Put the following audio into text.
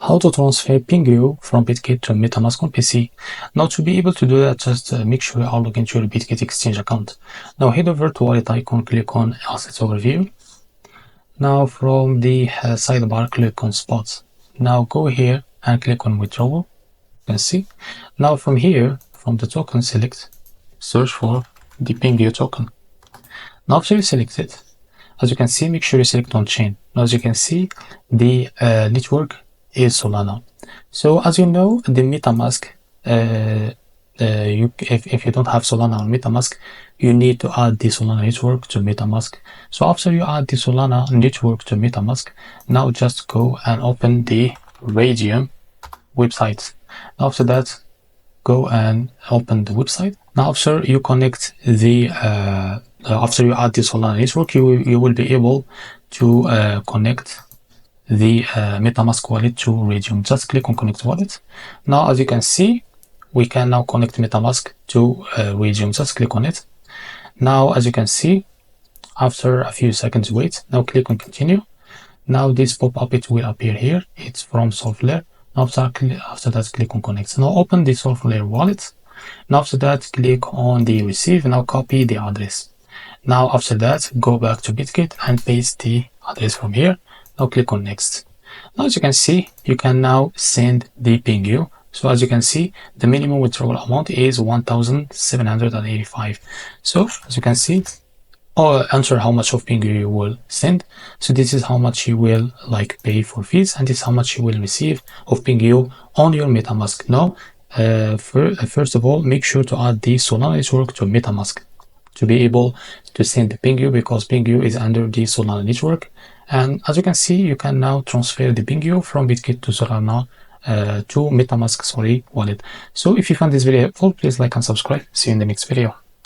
how to transfer PENGU from bitget to metamask on PC. Now to be able to do that, just make sure you are logged into your bitget exchange account. Now head over to wallet icon, click on assets overview. Now from the sidebar, click on spots. Now go here and click on withdrawal. You can see. Now from here, from the token select, search for the PENGU token. Now after you select it, as you can see, make sure you select on chain. Now as you can see, the network is Solana. So as you know, the metamask, if you don't have Solana on metamask, you need to add the Solana network to metamask. So after you add the Solana network to metamask, now just go and open the Radium website. After that, go and open the website. Now after you connect the after you add the Solana network, you will be able to connect the metamask wallet to Radium. Just click on connect wallet. Now as you can see, we can now connect metamask to Radium. Just click on it. Now as you can see, after a few seconds wait, now click on continue. Now this pop-up, it will appear here. It's from Solflare. After that, click on connect. Now open the Solflare wallet. Now after that, click on the receive. Now copy the address. Now after that, go back to bitget and paste the address from here. Now click on next. Now as you can see, you can now send the PENGU. So as you can see, the minimum withdrawal amount is 1,785. So as you can see, enter how much of PENGU you will send. So this is how much you will pay for fees, and this is how much you will receive of PENGU on your metamask. Now first of all, make sure to add the Solana network to metamask to be able to send the PENGU, because PENGU is under the Solana network. And as you can see, you can now transfer the PENGU from bitget to Solana to metamask wallet. So if you found this video helpful, please like and subscribe. See you in the next video.